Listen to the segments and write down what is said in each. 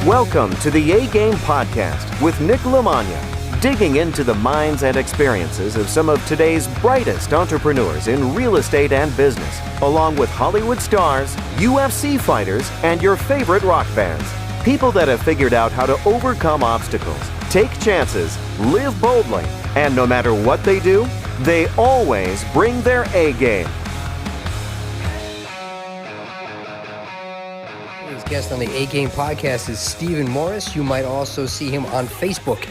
Welcome to the A-Game Podcast with Nick Lamagna, digging into the minds and experiences of some of today's brightest entrepreneurs in real estate and business, along with Hollywood stars, UFC fighters, and your favorite rock bands. People that have figured out how to overcome obstacles, take chances, live boldly, and no matter what they do, they always bring their A-game. Today's guest on the A-Game Podcast is Stephen Morris. You might also see him on Facebook,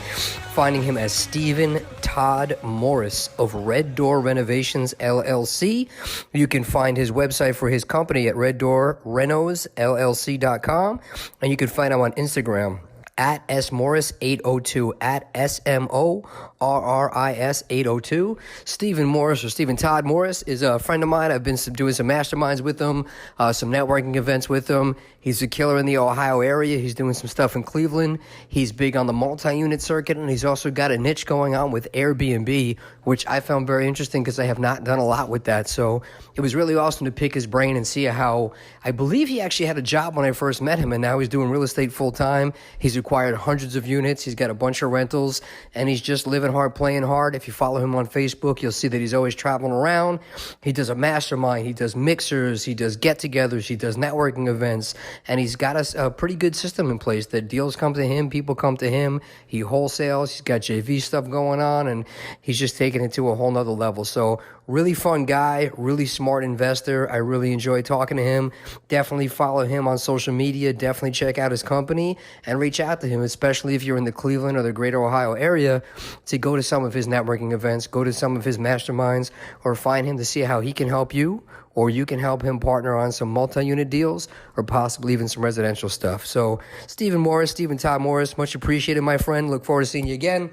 finding him as Stephen Todd Morris of Red Door Renovations, LLC. You can find his website for his company at reddoorrenosllc.com, and you can find him on Instagram at smorris802, at SMORRIS802. Stephen Morris, or Stephen Todd Morris, is a friend of mine. I've been doing some masterminds with him, some networking events with him. He's a killer in the Ohio area. He's doing some stuff in Cleveland. He's big on the multi-unit circuit, and he's also got a niche going on with Airbnb, which I found very interesting because I have not done a lot with that. So it was really awesome to pick his brain and see how, I believe he actually had a job when I first met him, and now he's doing real estate full-time. He's acquired hundreds of units. He's got a bunch of rentals, and he's just living hard, playing hard. If you follow him on Facebook, you'll see that he's always traveling around. He does a mastermind. He does mixers. He does get-togethers. He does networking events, and he's got a pretty good system in place that deals come to him, people come to him. He wholesales. He's got JV stuff going on, and he's just taking it to a whole nother level. So really fun guy, really smart investor. I really enjoy talking to him. Definitely follow him on social media. Definitely check out his company and reach out to him, especially if you're in the Cleveland or the greater Ohio area, to go to some of his networking events, go to some of his masterminds, or find him to see how he can help you, or you can help him partner on some multi-unit deals or possibly even some residential stuff. So Stephen Morris, Stephen Todd Morris, much appreciated, my friend. Look forward to seeing you again,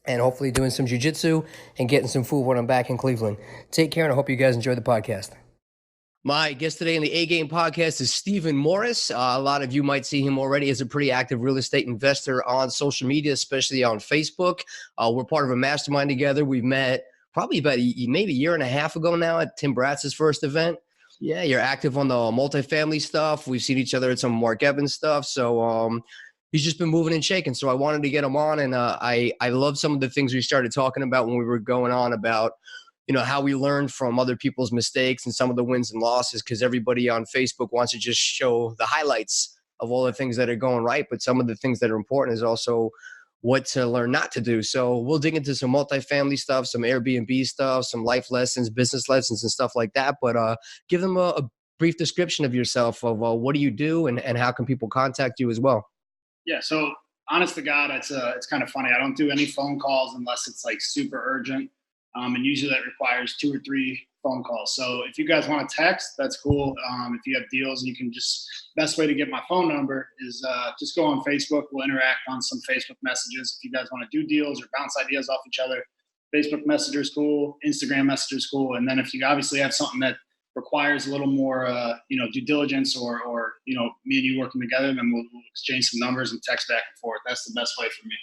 and hopefully doing some jiu-jitsu and getting some food when I'm back in Cleveland. Take care, and I hope you guys enjoy the podcast. My guest today in the A-Game Podcast is Stephen Morris. A lot of you might see him already as a pretty active real estate investor on social media, especially on Facebook. We're part of a mastermind together. We've met probably about maybe a year and a half ago now at Tim Bratz's first event. Yeah, you're active on the multifamily stuff. We've seen each other at some Mark Evans stuff. So he's just been moving and shaking. So I wanted to get him on, and I love some of the things we started talking about when we were going on about, you know, how we learned from other people's mistakes and some of the wins and losses, because everybody on Facebook wants to just show the highlights of all the things that are going right. But some of the things that are important is also what to learn not to do. So we'll dig into some multifamily stuff, some Airbnb stuff, some life lessons, business lessons, and stuff like that. But give them a brief description of yourself, of what do you do, and how can people contact you as well? Yeah. So honest to God, it's kind of funny. I don't do any phone calls unless it's like super urgent. And usually that requires 2 or 3 phone calls. So if you guys want to text, that's cool. If you have deals, you can best way to get my phone number is just go on Facebook. We'll interact on some Facebook messages. If you guys want to do deals or bounce ideas off each other, Facebook Messenger is cool. Instagram Messenger is cool. And then if you obviously have something that requires a little more, due diligence or me and you working together, then we'll exchange some numbers and text back and forth. That's the best way for me.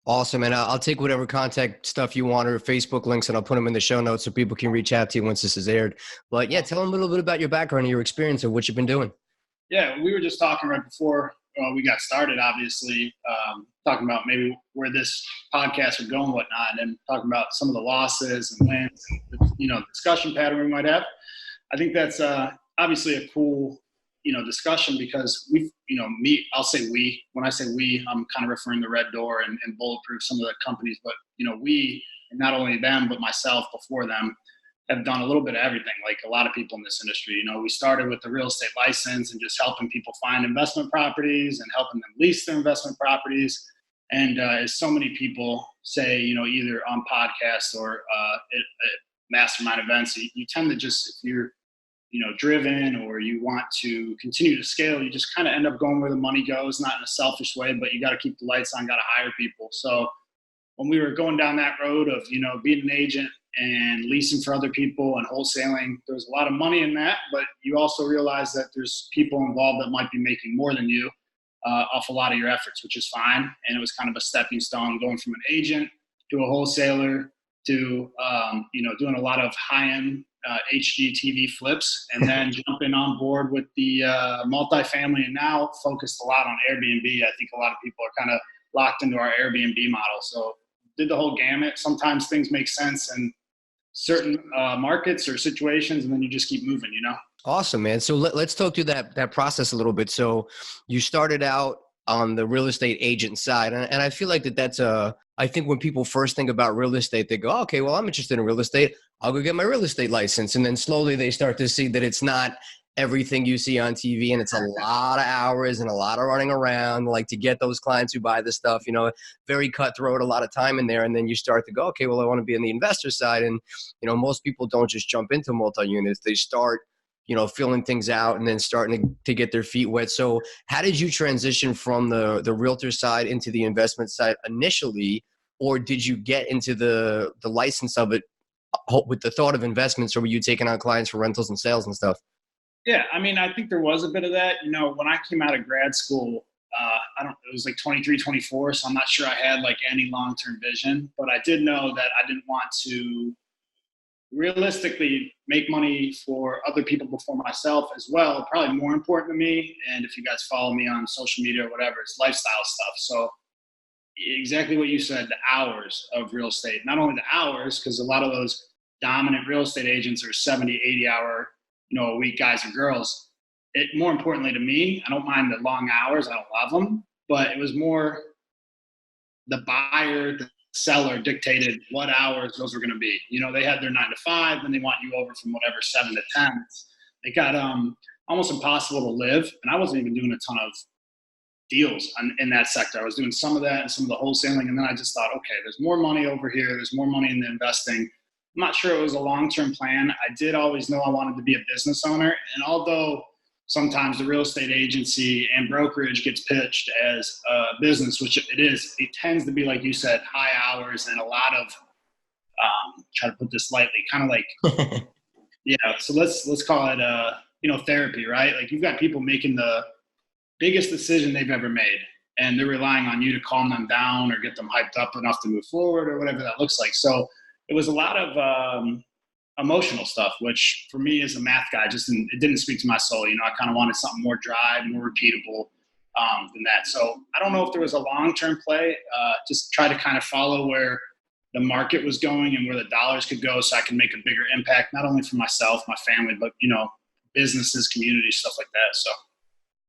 Awesome. And I'll take whatever contact stuff you want or Facebook links, and I'll put them in the show notes so people can reach out to you once this is aired. But yeah, tell them a little bit about your background and your experience of what you've been doing. Yeah, we were just talking right before we got started, obviously, talking about maybe where this podcast would go and whatnot, and talking about some of the losses and wins and, discussion pattern we might have. I think that's obviously a cool discussion, because I'll say we. When I say we, I'm kind of referring to Red Door and Bulletproof, some of the companies, but we, and not only them, but myself before them, have done a little bit of everything, like a lot of people in this industry. We started with the real estate license and just helping people find investment properties and helping them lease their investment properties. And as so many people say, either on podcasts or at mastermind events, you tend to just, if you're driven or you want to continue to scale, you just kind of end up going where the money goes, not in a selfish way, but you got to keep the lights on, got to hire people. So when we were going down that road of, being an agent and leasing for other people and wholesaling, there was a lot of money in that, but you also realize that there's people involved that might be making more than you off a lot of your efforts, which is fine. And it was kind of a stepping stone going from an agent to a wholesaler to, doing a lot of high-end HGTV flips, and then jumping on board with the multifamily, and now focused a lot on Airbnb. I think a lot of people are kind of locked into our Airbnb model. So did the whole gamut. Sometimes things make sense in certain markets or situations, and then you just keep moving, Awesome, man. So let's talk through that process a little bit. So you started out on the real estate agent side. And I feel like that's I think when people first think about real estate, they go, oh, okay, well, I'm interested in real estate. I'll go get my real estate license. And then slowly they start to see that it's not everything you see on TV, and it's a lot of hours and a lot of running around, like to get those clients who buy the stuff, very cutthroat, a lot of time in there. And then you start to go, okay, well, I want to be on the investor side. And, most people don't just jump into multi-units. They start filling things out and then starting to get their feet wet. So how did you transition from the realtor side into the investment side initially, or did you get into the license of it with the thought of investments, or were you taking on clients for rentals and sales and stuff? Yeah, I mean, I think there was a bit of that. When I came out of grad school, it was like 23, 24, so I'm not sure I had like any long-term vision, but I did know that I didn't want to realistically make money for other people before myself as well. Probably more important to me, and if you guys follow me on social media or whatever, it's lifestyle stuff. So exactly what you said, the hours of real estate, not only the hours, because a lot of those dominant real estate agents are 70, 80 hour, a week guys and girls. More importantly to me, I don't mind the long hours. I don't love them, but it was more the buyer, the seller dictated what hours those were going to be. They had their 9 to 5, then they want you over from whatever 7 to 10. It got almost impossible to live, and I wasn't even doing a ton of deals in that sector. I was doing some of that and some of the wholesaling, and then I just thought, okay, there's more money over here. There's more money in the investing. I'm not sure it was a long-term plan. I did always know I wanted to be a business owner, and although sometimes the real estate agency and brokerage gets pitched as a business, which it is, it tends to be, like you said, high hours and a lot of, try to put this lightly, kind of like, so let's call it, therapy, right? Like you've got people making the biggest decision they've ever made, and they're relying on you to calm them down or get them hyped up enough to move forward or whatever that looks like. So it was a lot of emotional stuff, which for me as a math guy, it didn't speak to my soul. I kind of wanted something more dry, more repeatable than that. So I don't know if there was a long-term play. Just try to kind of follow where the market was going and where the dollars could go, so I can make a bigger impact, not only for myself, my family, but businesses, communities, stuff like that. So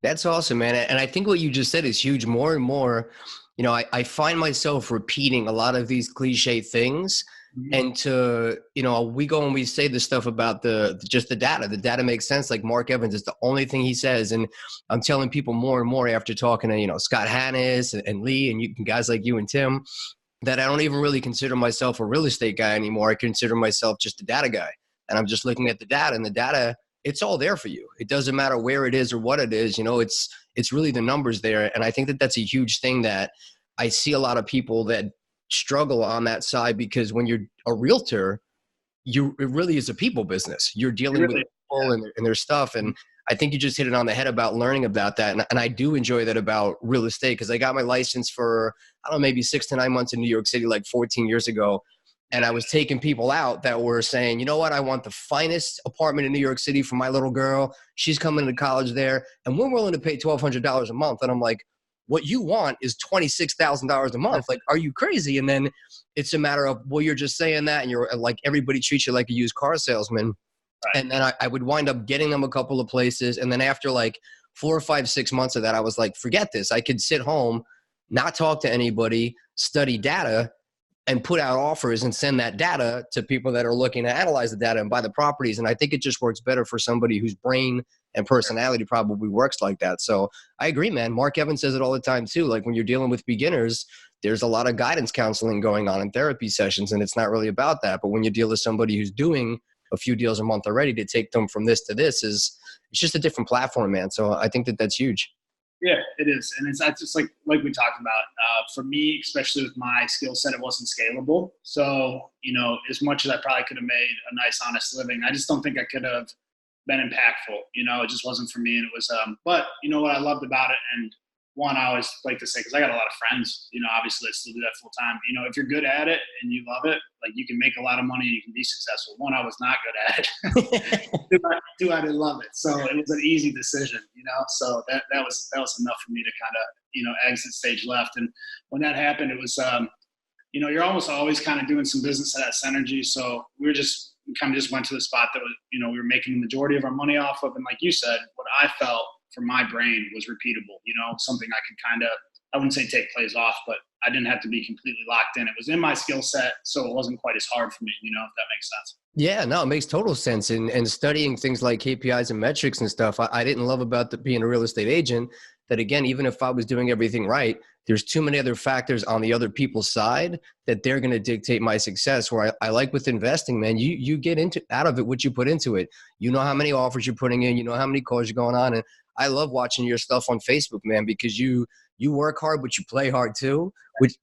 that's awesome, man. And I think what you just said is huge. More and more, I find myself repeating a lot of these cliche things. Mm-hmm. And we go and we say this stuff about just the data. The data makes sense. Like Mark Evans is the only thing he says. And I'm telling people more and more after talking to, Scott Hannes and Lee and guys like you and Tim, that I don't even really consider myself a real estate guy anymore. I consider myself just a data guy. And I'm just looking at the data, and the data, it's all there for you. It doesn't matter where it is or what it is. It's really the numbers there. And I think that that's a huge thing that I see a lot of people that struggle on that side, because when you're a realtor, it really is a people business. You're dealing with people and their stuff. And I think you just hit it on the head about learning about that. And I do enjoy that about real estate, because I got my license for, I don't know, maybe 6 to 9 months in New York City, like 14 years ago. And I was taking people out that were saying, you know what, I want the finest apartment in New York City for my little girl. She's coming to college there, and we're willing to pay $1,200 a month. And I'm like, what you want is $26,000 a month. Like, are you crazy? And then it's a matter of, well, you're just saying that, and you're like, everybody treats you like a used car salesman. Right. And then I would wind up getting them a couple of places. And then after like 4 or 5, 6 months of that, I was like, forget this. I could sit home, not talk to anybody, study data, and put out offers and send that data to people that are looking to analyze the data and buy the properties. And I think it just works better for somebody whose brain and personality probably works like that. So I agree, man. Mark Evans says it all the time too. Like when you're dealing with beginners, there's a lot of guidance counseling going on in therapy sessions, and it's not really about that. But when you deal with somebody who's doing a few deals a month already, to take them from this to this it's just a different platform, man. So I think that that's huge. Yeah, it is. And it's just like we talked about, for me, especially with my skill set, it wasn't scalable. So, as much as I probably could have made a nice, honest living, I just don't think I could have been impactful. It just wasn't for me. And it was, but what I loved about it, and one, I always like to say, because I got a lot of friends, obviously I still do that full time. If you're good at it and you love it, like you can make a lot of money and you can be successful. One, I was not good at it. Two, I didn't love it. So it was an easy decision, so that was enough for me to kind of, exit stage left. And when that happened, it was, you're almost always kind of doing some business at Synergy. So we kind of just went to the spot that was, we were making the majority of our money off of. And like you said, what I felt for my brain was repeatable, something I could kind of, I wouldn't say take plays off, but I didn't have to be completely locked in. It was in my skill set, so it wasn't quite as hard for me, if that makes sense. Yeah, no, it makes total sense. And studying things like KPIs and metrics and stuff, I didn't love about being a real estate agent that, again, even if I was doing everything right, there's too many other factors on the other people's side that they're going to dictate my success. Where I like with investing, man, you get out of it what you put into it. You know how many offers you're putting in, you know how many calls you're going on. And I love watching your stuff on Facebook, man, because you work hard, but you play hard too,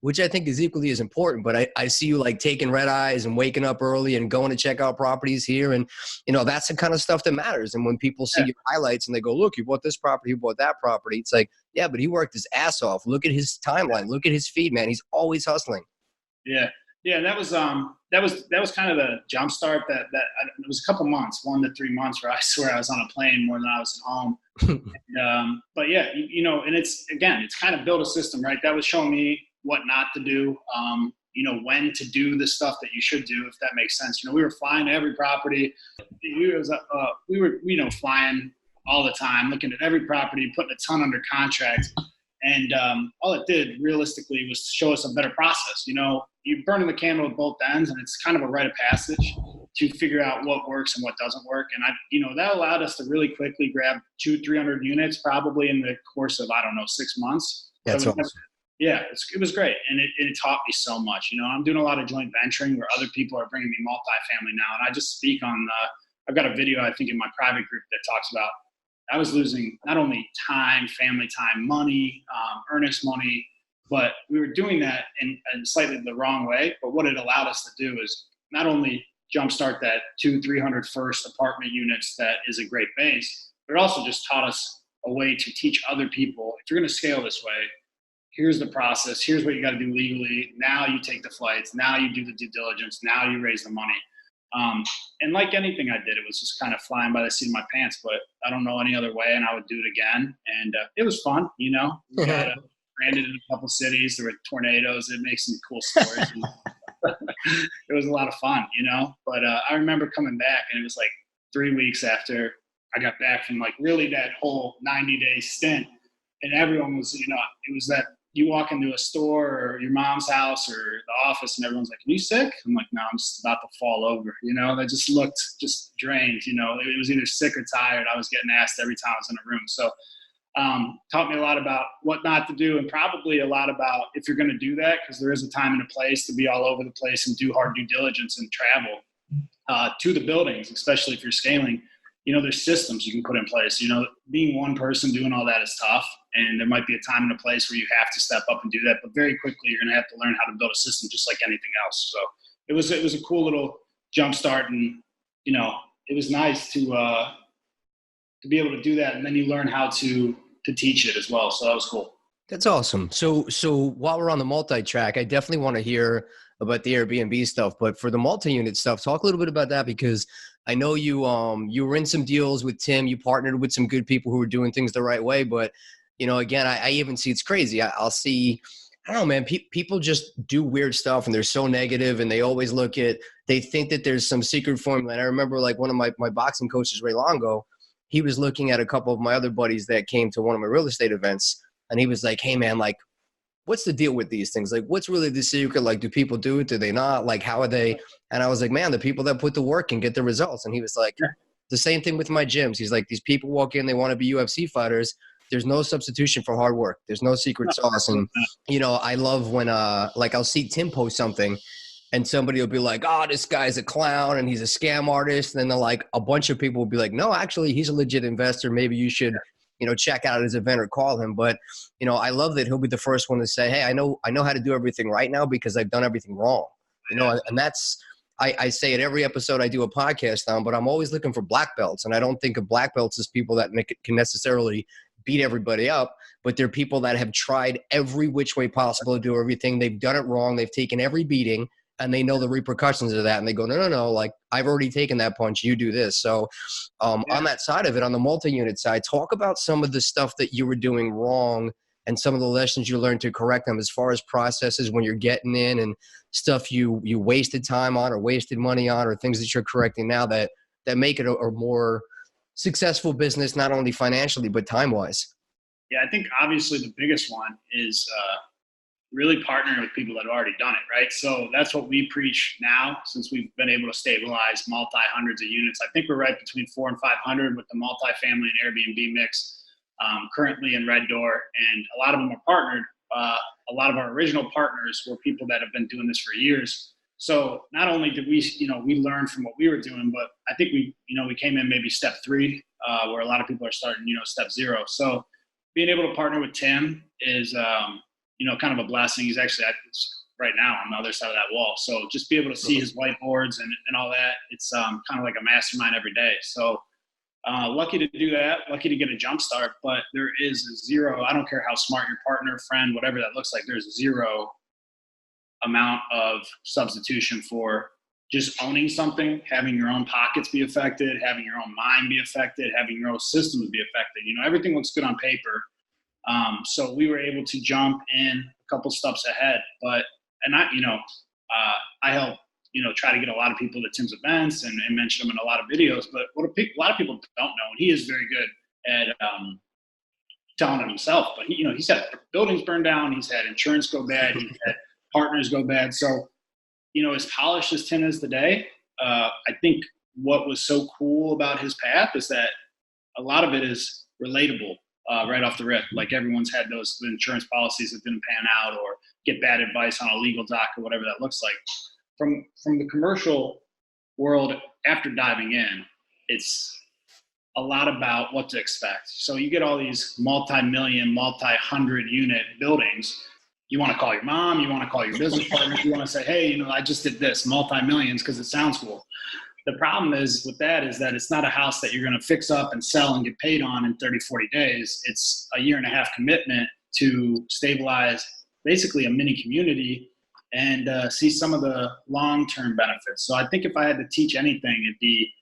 which I think is equally as important. But I see you like taking red eyes and waking up early and going to check out properties here. And, that's the kind of stuff that matters. And when people see your highlights and they go, look, you bought this property, you bought that property. It's like, yeah, but he worked his ass off. Look at his timeline. Look at his feed, man. He's always hustling. Yeah. Yeah. That was kind of the jump start that it was a couple months, 1 to 3 months where I swear I was on a plane more than I was at home. And, but yeah, and it's kind of built a system, right? That was showing me what not to do, when to do the stuff that you should do, if that makes sense. We were flying to every property. We were, flying all the time, looking at every property, putting a ton under contract. And all it did realistically was show us a better process. You're burning the candle at both ends, and it's kind of a rite of passage to figure out what works and what doesn't work. And that allowed us to really quickly grab 200-300 units, probably in the course of 6 months. That's awesome. Yeah, it was great, and it taught me so much. I'm doing a lot of joint venturing where other people are bringing me multifamily now, and I just speak on. I've got a video I think in my private group that talks about. I was losing not only time, family time, money, earnest money, but we were doing that in slightly the wrong way. But what it allowed us to do is not only jumpstart that 200-300 first apartment units that is a great base, but it also just taught us a way to teach other people, if you're going to scale this way, here's the process, here's what you got to do legally. Now you take the flights, now you do the due diligence, now you raise the money. And like anything I did, it was just kind of flying by the seat of my pants, but I don't know any other way, and I would do it again. And it was fun, We got branded in a couple cities. There were tornadoes. It makes some cool stories. It was a lot of fun, But I remember coming back, and it was like 3 weeks after I got back from like really that whole 90-day stint, and everyone was, it was that you walk into a store or your mom's house or the office and everyone's like, are you sick? I'm like, no, I'm just about to fall over. They just looked just drained. It was either sick or tired. I was getting asked every time I was in a room. So taught me a lot about what not to do, and probably a lot about if you're going to do that, because there is a time and a place to be all over the place and do hard due diligence and travel to the buildings, especially if you're scaling. There's systems you can put in place. Being one person doing all that is tough, and there might be a time and a place where you have to step up and do that. But very quickly, you're going to have to learn how to build a system just like anything else. So it was a cool little jump start, and it was nice to be able to do that, and then you learn how to teach it as well. So that was cool. That's awesome. So while we're on the multi-track, I definitely want to hear about the Airbnb stuff, but for the multi-unit stuff, talk a little bit about that, because I know you were in some deals with Tim, you partnered with some good people who were doing things the right way. But, again, I even see it's crazy. I'll see, I don't know, man, people just do weird stuff and they're so negative, and they always they think that there's some secret formula. And I remember like one of my boxing coaches, Ray Longo, he was looking at a couple of my other buddies that came to one of my real estate events, and he was like, hey man, like, what's the deal with these things? Like, what's really the secret? Like, do people do it? Do they not? Like, how are they? And I was like, man, the people that put the work and get the results. And he was like, the same thing with my gyms. He's like, these people walk in, they want to be UFC fighters. There's no substitution for hard work. There's no secret sauce. And, I love when, like, I'll see Tim post something and somebody will be like, oh, this guy's a clown and he's a scam artist. And then like a bunch of people will be like, no, actually, he's a legit investor. Maybe you should check out his event or call him. But, I love that he'll be the first one to say, hey, I know how to do everything right now because I've done everything wrong. And that's, I say it every episode I do a podcast on, but I'm always looking for black belts. And I don't think of black belts as people that can necessarily beat everybody up. but they're people that have tried every which way possible to do everything. They've done it wrong. They've taken every beating, and they know the repercussions of that. And they go, no, like, I've already taken that punch. You do this. So on that side of it, on the multi-unit side, talk about some of the stuff that you were doing wrong and some of the lessons you learned to correct them as far as processes when you're getting in, and stuff you wasted time on or wasted money on, or things that you're correcting now that make it a more successful business, not only financially, but time-wise. Yeah, I think obviously the biggest one is really partnering with people that have already done it, right? So that's what we preach now, since we've been able to stabilize multi-hundreds of units. I think we're right between 400 and 500 with the multifamily and Airbnb mix currently in Red Door, and a lot of them are partnered. A lot of our original partners were people that have been doing this for years. So not only did we, we learned from what we were doing, but I think we came in maybe step 3, where a lot of people are starting, step 0. So being able to partner with Tim is, kind of a blessing. He's actually right now on the other side of that wall. So just be able to see his whiteboards and all that, it's kind of like a mastermind every day. So lucky to do that, lucky to get a jump start, but there is zero, I don't care how smart your partner, friend, whatever that looks like, there's zero amount of substitution for just owning something, having your own pockets be affected, having your own mind be affected, having your own systems be affected. Everything looks good on paper. So we were able to jump in a couple steps ahead, I help, try to get a lot of people to Tim's events and mention them in a lot of videos, but what a lot of people don't know, and he is very good at, telling it himself, but he's had buildings burned down. He's had insurance go bad. He's had partners go bad. So, as polished as Tim is today, I think what was so cool about his path is that a lot of it is relatable right off the rip. Like, everyone's had those insurance policies that didn't pan out, or get bad advice on a legal doc, or whatever that looks like. From the commercial world, after diving in, it's a lot about what to expect. So you get all these multi-million, multi-hundred unit buildings. You want to call your mom, you want to call your business partner, you want to say, hey, I just did this, multi-millions, because it sounds cool. The problem is with that is that it's not a house that you're going to fix up and sell and get paid on in 30, 40 days. It's a 1.5-year commitment to stabilize basically a mini community and see some of the long-term benefits. So I think if I had to teach anything, it'd be,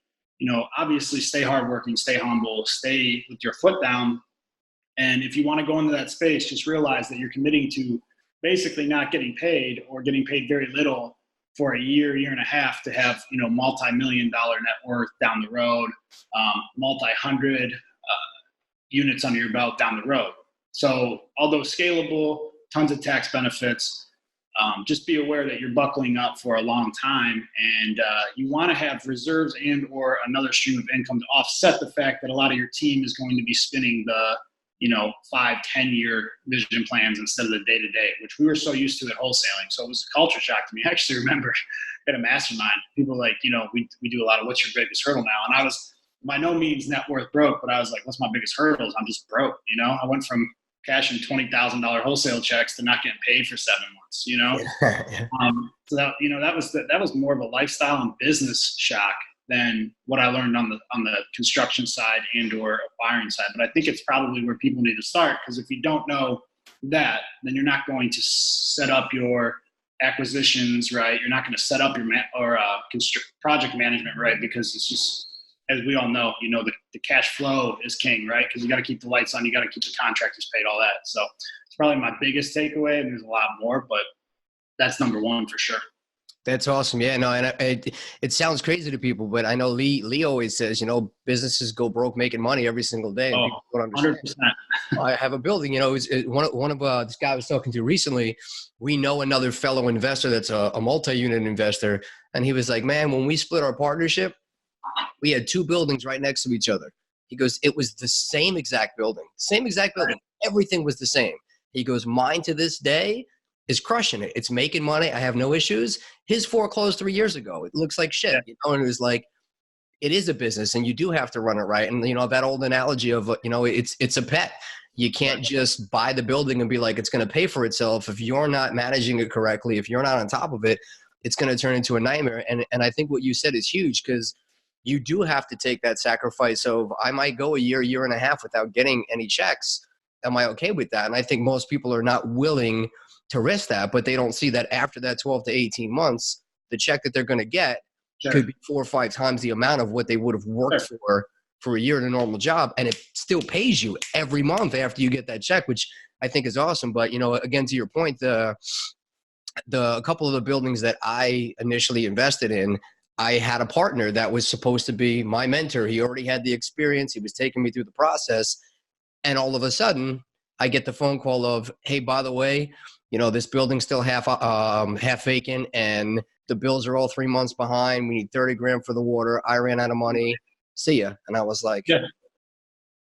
obviously stay hardworking, stay humble, stay with your foot down. And if you want to go into that space, just realize that you're committing to basically not getting paid, or getting paid very little for a year, 1.5 years to have, multi-million-dollar net worth down the road, multi-hundred units under your belt down the road. So although scalable, tons of tax benefits, just be aware that you're buckling up for a long time, and you want to have reserves and or another stream of income to offset the fact that a lot of your team is going to be spinning the 5-10-year vision plans instead of the day-to-day, which we were so used to at wholesaling. So it was a culture shock to me. I actually remember at a mastermind, people like, we do a lot of what's your biggest hurdle now? And I was by no means net worth broke, but I was like, what's my biggest hurdles? I'm just broke. I went from cashing $20,000 wholesale checks to not getting paid for 7 months, So that was more of a lifestyle and business shock than what I learned on the construction side and or acquiring side. But I think it's probably where people need to start, because if you don't know that, then you're not going to set up your acquisitions right. You're not going to set up your project management right, because it's just, as we all know, the cash flow is king, right? Because you got to keep the lights on, you got to keep the contractors paid, all that. So it's probably my biggest takeaway, and there's a lot more, but that's number one for sure. That's awesome. Yeah, no, and it sounds crazy to people, but I know Lee always says, businesses go broke making money every single day. And people don't understand. 100%. I have a building, one of this guy I was talking to recently, we know another fellow investor that's a multi-unit investor. And he was like, man, when we split our partnership, we had 2 buildings right next to each other. He goes, it was the same exact building. Everything was the same. He goes, mine to this day is crushing it. It's making money. I have no issues. His foreclosed 3 years ago. It looks like shit. And it was like, it is a business and you do have to run it right. And that old analogy of, it's a pet. You can't just buy the building and be like, it's going to pay for itself. If you're not managing it correctly, if you're not on top of it, it's going to turn into a nightmare. And I think what you said is huge, because you do have to take that sacrifice of, I might go a year, 1.5 years without getting any checks. am I okay with that? And I think most people are not willing to risk that, but they don't see that after that 12 to 18 months, the check that they're going to get could be 4 or 5 times the amount of what they would have worked for a year in a normal job. And it still pays you every month after you get that check, which I think is awesome. But, again, to your point, a couple of the buildings that I initially invested in, I had a partner that was supposed to be my mentor. He already had the experience. He was taking me through the process. And all of a sudden I get the phone call of, hey, by the way, this building's still half vacant and the bills are all 3 months behind. We need 30 grand for the water. I ran out of money. See ya. And I was like, what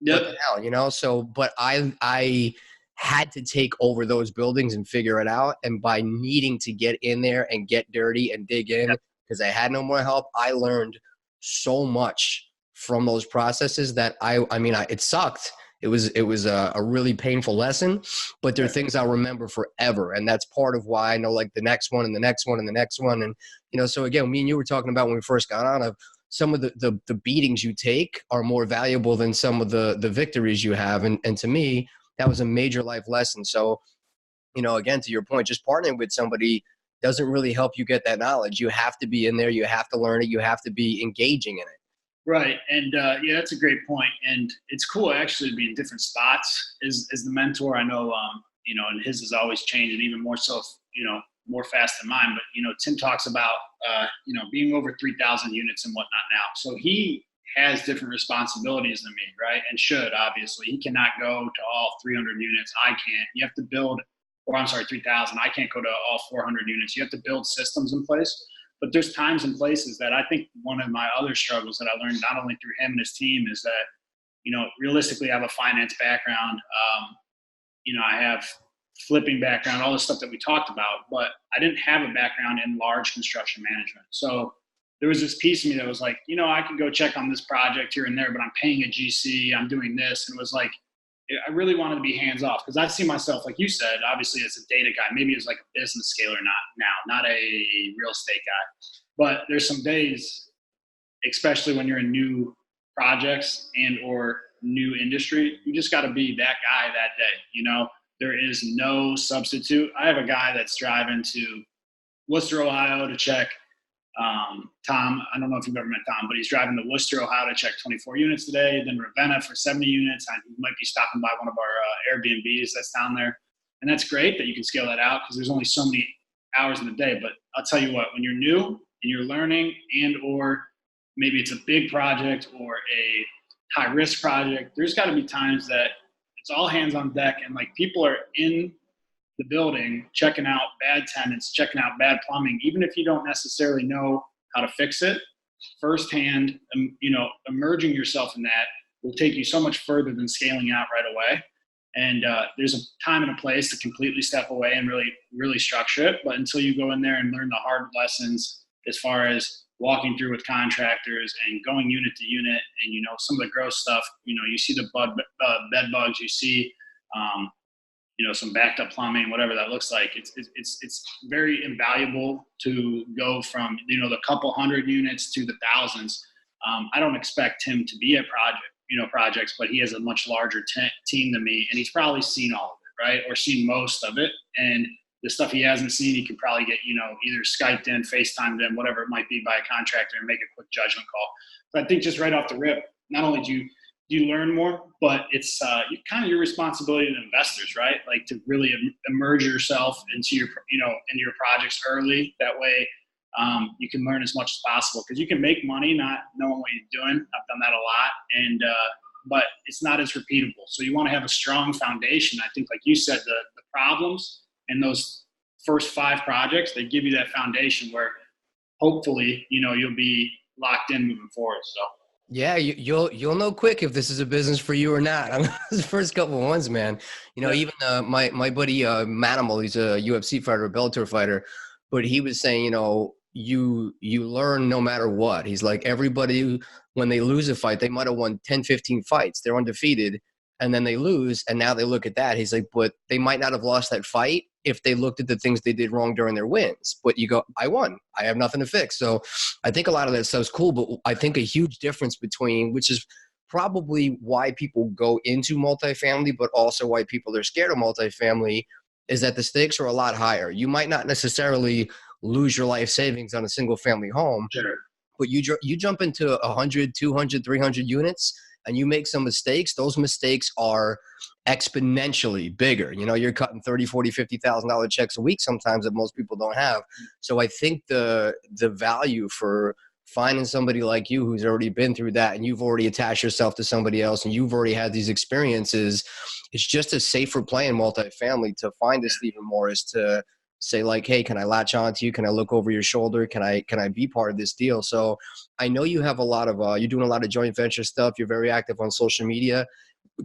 the hell, So, but I had to take over those buildings and figure it out. And by needing to get in there and get dirty and dig in, because I had no more help, I learned so much from those processes that it sucked. It was a really painful lesson, but there are things I'll remember forever. And that's part of why I know, like, the next one and the next one and the next one. And, so again, me and you were talking about when we first got on, of some of the beatings you take are more valuable than some of the victories you have. And to me, that was a major life lesson. So, again, to your point, just partnering with somebody doesn't really help you get that knowledge. You have to be in there. You have to learn it. You have to be engaging in it. Right. And that's a great point. And it's cool actually to be in different spots as the mentor. I know, and his is always changing, even more so, more fast than mine. But, Tim talks about, being over 3,000 units and whatnot now. So he has different responsibilities than me, right? And should, obviously. He cannot go to all 300 units. I can't. You have to build, 3,000. I can't go to all 400 units. You have to build systems in place. But there's times and places that I think one of my other struggles that I learned not only through him and his team is that, realistically, I have a finance background. I have flipping background, all the stuff that we talked about, but I didn't have a background in large construction management. So there was this piece of me that was like, I could go check on this project here and there, but I'm paying a GC, I'm doing this. And it was like, I really wanted to be hands off because I see myself, like you said, obviously as a data guy, maybe as like a business scaler, not a real estate guy. But there's some days, especially when you're in new projects and or new industry, you just got to be that guy that day. There is no substitute. I have a guy that's driving to Worcester, Ohio to check Tom. I don't know if you've ever met Tom, but he's driving to Worcester, Ohio to check 24 units today, then Ravenna for 70 units. He might be stopping by one of our Airbnbs that's down there. And that's great that you can scale that out because there's only so many hours in the day. But I'll tell you what, when you're new and you're learning and or maybe it's a big project or a high risk project, there's got to be times that it's all hands on deck and like people are in the building, checking out bad tenants, checking out bad plumbing, even if you don't necessarily know how to fix it, firsthand, immersing yourself in that will take you so much further than scaling out right away. And there's a time and a place to completely step away and really, really structure it. But until you go in there and learn the hard lessons as far as walking through with contractors and going unit to unit and, some of the gross stuff, you see the bed bugs, you see, some backed up plumbing, whatever that looks like. It's very invaluable to go from, the couple hundred units to the thousands. I don't expect him to be at projects, but he has a much larger team than me. And he's probably seen all of it, right? Or seen most of it. And the stuff he hasn't seen, he could probably get, either Skyped in, FaceTimed in, whatever it might be by a contractor and make a quick judgment call. But I think just right off the rip, not only do you learn more, but it's kind of your responsibility to investors, right? Like to really immerse yourself into your projects early. That way you can learn as much as possible because you can make money not knowing what you're doing. I've done that a lot. And, but it's not as repeatable. So you want to have a strong foundation. I think, like you said, the problems and those first 5 projects, they give you that foundation where hopefully, you'll be locked in moving forward. So. Yeah, you'll know quick if this is a business for you or not. I mean, the first couple of ones, man. Even my buddy Manimal, he's a UFC fighter, a Bellator fighter, but he was saying, you learn no matter what. He's like, everybody, when they lose a fight, they might have won 10, 15 fights. They're undefeated, and then they lose, and now they look at that. He's like, but they might not have lost that fight if they looked at the things they did wrong during their wins. But you go, I won. I have nothing to fix. So I think a lot of that stuff's cool, but I think a huge difference between, which is probably why people go into multifamily, but also why people are scared of multifamily, is that the stakes are a lot higher. You might not necessarily lose your life savings on a single family home, Sure. but you jump into 100, 200, 300 units and you make some mistakes. Those mistakes are exponentially bigger. You know, you're cutting 30, 40, $50,000 checks a week sometimes that most people don't have. So I think the value for finding somebody like you who's already been through that, and you've already attached yourself to somebody else, and you've already had these experiences, it's just a safer play in multifamily to find a Stephen Morris, to say like, hey, can I latch on to you? Can I look over your shoulder? Can I be part of this deal? So I know you have a lot of, you're doing a lot of joint venture stuff. You're very active on social media.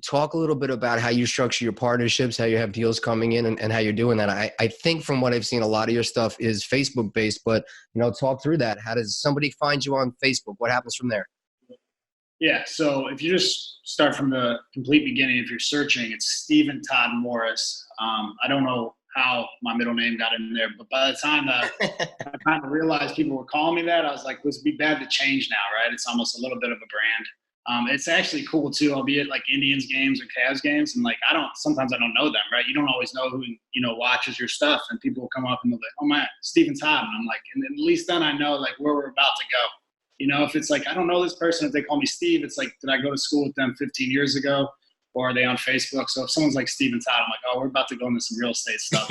Talk a little bit about how you structure your partnerships, how you have deals coming in, and how you're doing that. I think from what I've seen, a lot of your stuff is Facebook based, but talk through that. How does somebody find you on Facebook? What happens from there? Yeah. So if you just start from the complete beginning, if you're searching, it's Stephen Todd Morris. I don't know how my middle name got in there, but by the time I kind of realized people were calling me that, I was like, this would be bad to change now, right? It's almost a little bit of a brand. It's actually cool too, albeit like Indians games or Cavs games. And like, sometimes I don't know them, right? You don't always know who, watches your stuff, and people will come up and they'll be like, oh man, Stephen Todd. And I'm like, and at least then I know like where we're about to go. If it's like, I don't know this person, if they call me Steve, it's like, did I go to school with them 15 years ago? Or are they on Facebook? So if someone's like Stephen Todd, I'm like, oh, we're about to go into some real estate stuff,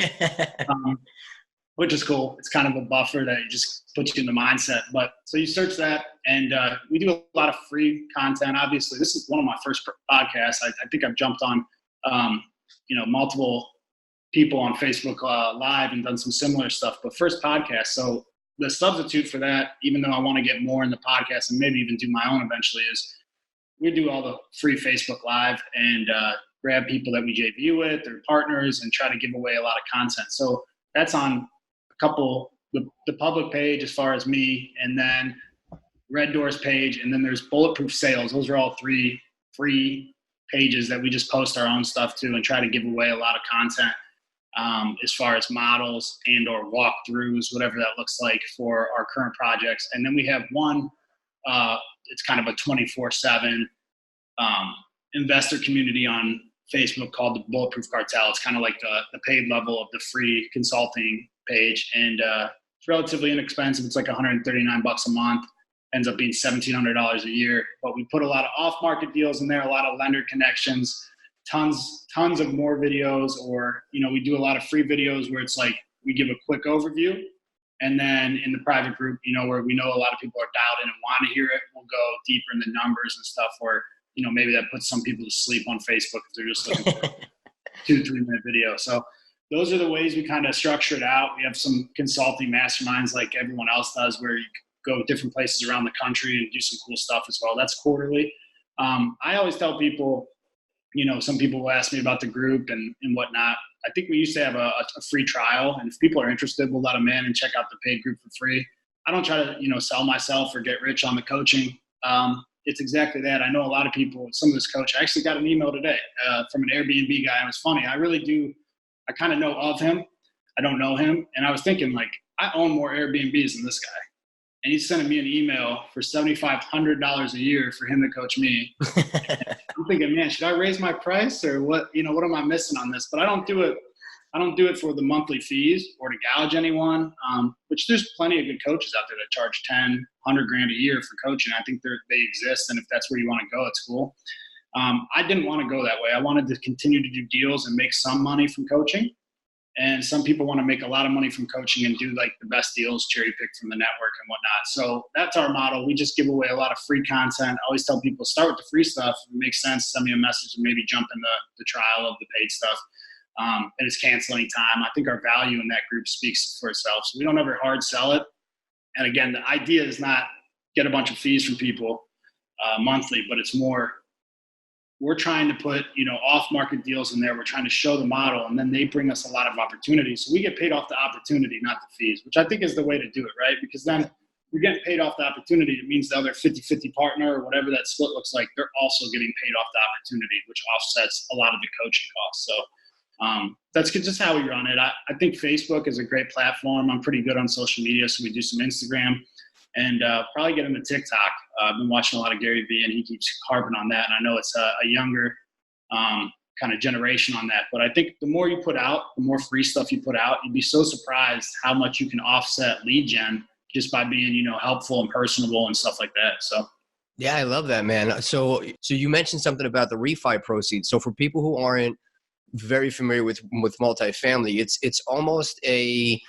which is cool. It's kind of a buffer that just puts you in the mindset. But so you search that, and we do a lot of free content. Obviously, this is one of my first podcasts. I think I've jumped on, multiple people on Facebook Live and done some similar stuff, but first podcast. So the substitute for that, even though I want to get more in the podcast and maybe even do my own eventually, is we do all the free Facebook Live and grab people that we JV with, their partners, and try to give away a lot of content. So that's on a couple, the public page as far as me, and then Red Doors page, and then there's Bulletproof Sales. Those are all 3 free pages that we just post our own stuff to and try to give away a lot of content as far as models and or walkthroughs, whatever that looks like for our current projects. And then we have one, it's kind of a 24/7 investor community on Facebook called the Bulletproof Cartel. It's kind of like the paid level of the free consulting page, and it's relatively inexpensive. It's like $139 a month, ends up being $1,700 a year. But we put a lot of off-market deals in there, a lot of lender connections, tons of more videos, or we do a lot of free videos where it's like we give a quick overview. And then in the private group, where we know a lot of people are dialed in and want to hear it, we'll go deeper in the numbers and stuff where, maybe that puts some people to sleep on Facebook if they're just looking for 2-3 minute video. So those are the ways we kind of structure it out. We have some consulting masterminds like everyone else does, where you go different places around the country and do some cool stuff as well. That's quarterly. I always tell people, some people will ask me about the group and whatnot. I think we used to have a free trial, and if people are interested, we'll let them in and check out the paid group for free. I don't try to, sell myself or get rich on the coaching. It's exactly that. I know a lot of people, some of this coach, I actually got an email today from an Airbnb guy. It was funny. I kind of know of him. I don't know him. And I was thinking, like, I own more Airbnbs than this guy. And he's sending me an email for $7,500 a year for him to coach me. I'm thinking, man, should I raise my price, or what? What am I missing on this? But I don't do it. I don't do it for the monthly fees or to gouge anyone. Which there's plenty of good coaches out there that charge $10, $100,000 a year for coaching. I think they exist, and if that's where you want to go, it's cool. I didn't want to go that way. I wanted to continue to do deals and make some money from coaching. And some people want to make a lot of money from coaching and do like the best deals, cherry pick from the network and whatnot. So that's our model. We just give away a lot of free content. I always tell people, start with the free stuff. If it makes sense, send me a message and maybe jump in the trial of the paid stuff. And it's canceling time. I think our value in that group speaks for itself. So we don't ever hard sell it. And again, the idea is not get a bunch of fees from people monthly, but it's more, we're trying to put, off-market deals in there. We're trying to show the model, and then they bring us a lot of opportunities. So we get paid off the opportunity, not the fees, which I think is the way to do it, right? Because then you're getting paid off the opportunity. It means the other 50-50 partner or whatever that split looks like, they're also getting paid off the opportunity, which offsets a lot of the coaching costs. So that's just how we run it. I think Facebook is a great platform. I'm pretty good on social media, so we do some Instagram. and probably get into TikTok. I've been watching a lot of Gary Vee, and he keeps harping on that. And I know it's a younger kind of generation on that. But I think the more you put out, the more free stuff you put out, you'd be so surprised how much you can offset lead gen just by being, helpful and personable and stuff like that. So. Yeah, I love that, man. So you mentioned something about the refi proceeds. So for people who aren't very familiar with multifamily, it's almost a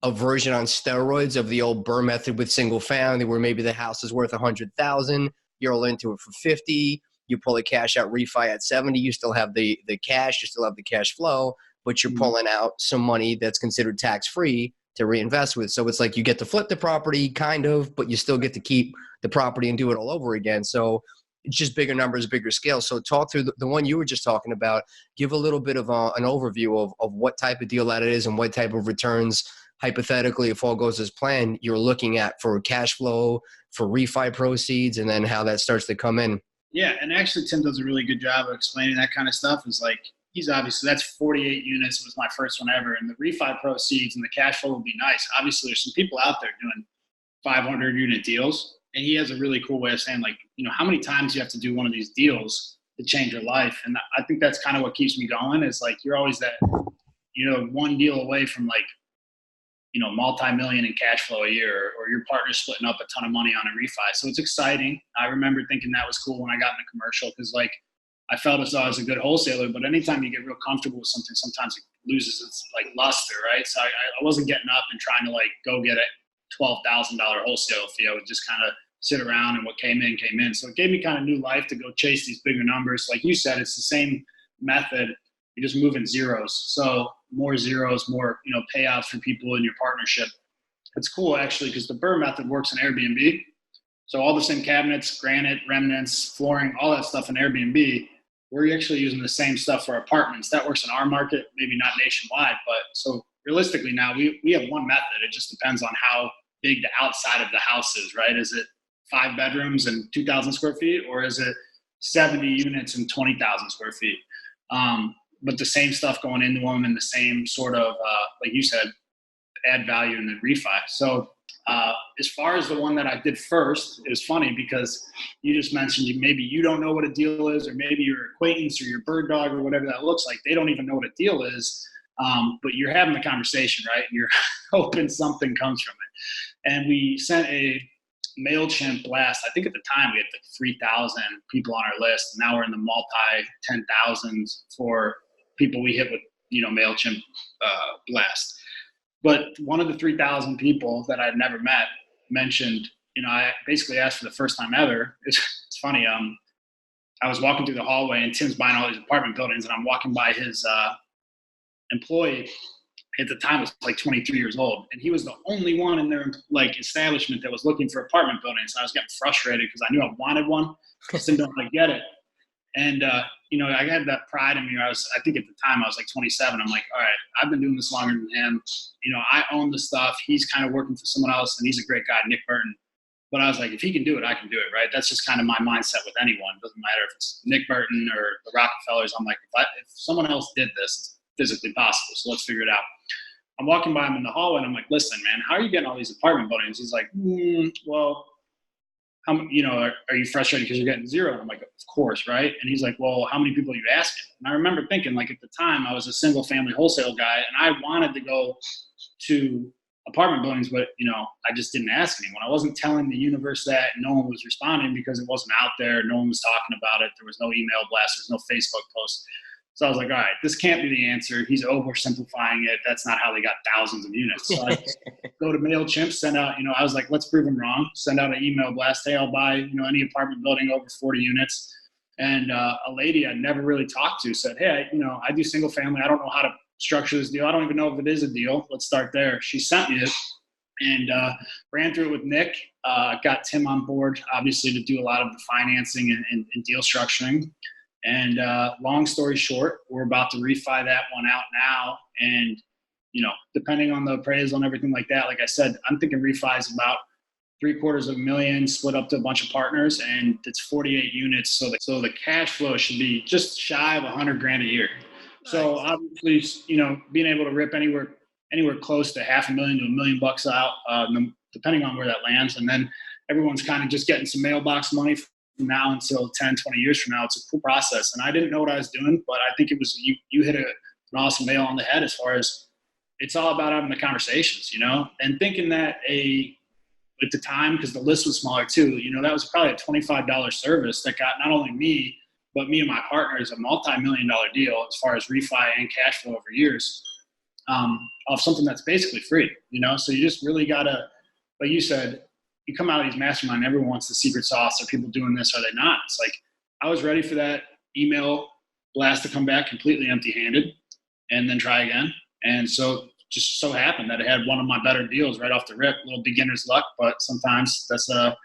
version on steroids of the old Burr method with single family, where maybe the house is worth 100,000, you're all into it for 50, you pull the cash out refi at 70, you still have the cash, you still have the cash flow, but you're pulling out some money that's considered tax-free to reinvest with. So it's like you get to flip the property kind of, but you still get to keep the property and do it all over again. So it's just bigger numbers, bigger scale. So talk through the one you were just talking about. Give a little bit of an overview of what type of deal that is and what type of returns, hypothetically, if all goes as planned, you're looking at for cash flow, for refi proceeds, and then how that starts to come in. Yeah, and actually Tim does a really good job of explaining that kind of stuff. Is like, he's obviously, that's 48 units. It was my first one ever. And the refi proceeds and the cash flow will be nice. Obviously, there's some people out there doing 500 unit deals. And he has a really cool way of saying, like, how many times you have to do one of these deals to change your life. And I think that's kind of what keeps me going, is like, you're always that, one deal away from like, multi-million in cash flow a year, or your partner splitting up a ton of money on a refi. So it's exciting. I remember thinking that was cool when I got in a commercial, because like, I felt as though I was a good wholesaler, but anytime you get real comfortable with something, sometimes it loses its like luster, right? So I wasn't getting up and trying to like go get a $12,000 wholesale fee. I would just kind of sit around, and what came in, came in. So it gave me kind of new life to go chase these bigger numbers. Like you said, it's the same method. You're just moving zeros. So more zeros, more, payouts for people in your partnership. It's cool actually, because the Burr method works in Airbnb. So all the same cabinets, granite, remnants, flooring, all that stuff in Airbnb, we're actually using the same stuff for apartments. That works in our market, maybe not nationwide, but so realistically now we have one method. It just depends on how big the outside of the house is, right? Is it 5 bedrooms and 2,000 square feet, or is it 70 units and 20,000 square feet? But the same stuff going into them, and the same sort of, like you said, add value in the refi. So as far as the one that I did first, it was funny because you just mentioned maybe you don't know what a deal is, or maybe your acquaintance or your bird dog or whatever that looks like, they don't even know what a deal is. But you're having the conversation, right? And you're hoping something comes from it. And we sent a MailChimp blast. I think at the time we had like 3,000 people on our list. And now we're in the multi-10,000s for people we hit with, MailChimp blast. But one of the 3,000 people that I'd never met mentioned, I basically asked for the first time ever. It's funny. I was walking through the hallway, and Tim's buying all these apartment buildings, and I'm walking by his employee. At the time was like 23 years old, and he was the only one in their like establishment that was looking for apartment buildings. And I was getting frustrated because I knew I wanted one, just didn't know how to get it. And I had that pride in me. I think at the time I was like 27. I'm like, all right, I've been doing this longer than him. I own the stuff. He's kind of working for someone else, and he's a great guy, Nick Burton. But I was like, if he can do it, I can do it, right? That's just kind of my mindset with anyone. It doesn't matter if it's Nick Burton or the Rockefellers. I'm like, if someone else did this, it's physically possible. So let's figure it out. I'm walking by him in the hallway, and I'm like, listen, man, how are you getting all these apartment buildings? He's like, well, are you frustrated because you're getting zero? And I'm like, of course, right? And he's like, well, how many people are you asking? And I remember thinking, like, at the time, I was a single family wholesale guy, and I wanted to go to apartment buildings, but, I just didn't ask anyone. I wasn't telling the universe that. No one was responding because it wasn't out there. No one was talking about it. There was no email blast. There's no Facebook post. So I was like, all right, this can't be the answer. He's oversimplifying it. That's not how they got thousands of units. So I just go to MailChimp, send out, I was like, let's prove him wrong. Send out an email blast. Hey, I'll buy, any apartment building over 40 units. And a lady I never really talked to said, hey, I do single family. I don't know how to structure this deal. I don't even know if it is a deal. Let's start there. She sent me it and ran through it with Nick. Got Tim on board, obviously, to do a lot of the financing and deal structuring. And long story short, we're about to refi that one out now. And, depending on the appraisal and everything like that, like I said, I'm thinking refi is about $750,000 split up to a bunch of partners, and it's 48 units. So the cash flow should be just shy of $100,000 a year. Nice. So obviously, being able to rip anywhere close to $500,000 to $1 million out, depending on where that lands. And then everyone's kind of just getting some mailbox money from now until 10, 20 years from now. It's a cool process. And I didn't know what I was doing, but I think it was, you hit an awesome nail on the head as far as it's all about having the conversations, and thinking that at the time, because the list was smaller too, that was probably a $25 service that got not only me, but me and my partners a multi-million-dollar deal as far as refi and cash flow over years, of something that's basically free, So you just really gotta, like you said, you come out of these mastermind, everyone wants the secret sauce. Are people doing this? Are they not? It's like, I was ready for that email blast to come back completely empty-handed and then try again. And so just so happened that I had one of my better deals right off the rip, a little beginner's luck, but sometimes that's a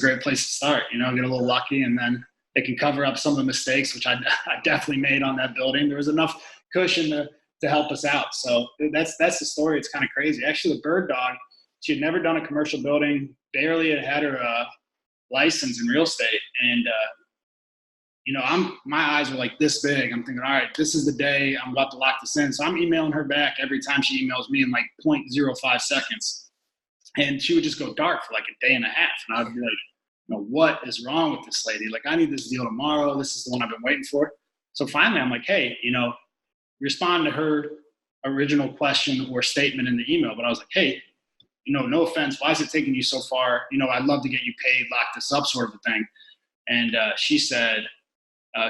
great place to start, get a little lucky, and then it can cover up some of the mistakes, which I definitely made on that building. There was enough cushion to help us out. So that's the story. It's kind of crazy. Actually, the bird dog, she had never done a commercial building, barely had her license in real estate. And, my eyes were like this big. I'm thinking, all right, this is the day I'm about to lock this in. So I'm emailing her back every time she emails me in like 0.05 seconds. And she would just go dark for like a day and a half. And I'd be like, what is wrong with this lady? Like, I need this deal tomorrow. This is the one I've been waiting for. So finally I'm like, hey, respond to her original question or statement in the email. But I was like, hey, no offense, why is it taking you so far? I'd love to get you paid, lock this up, sort of a thing. And she said,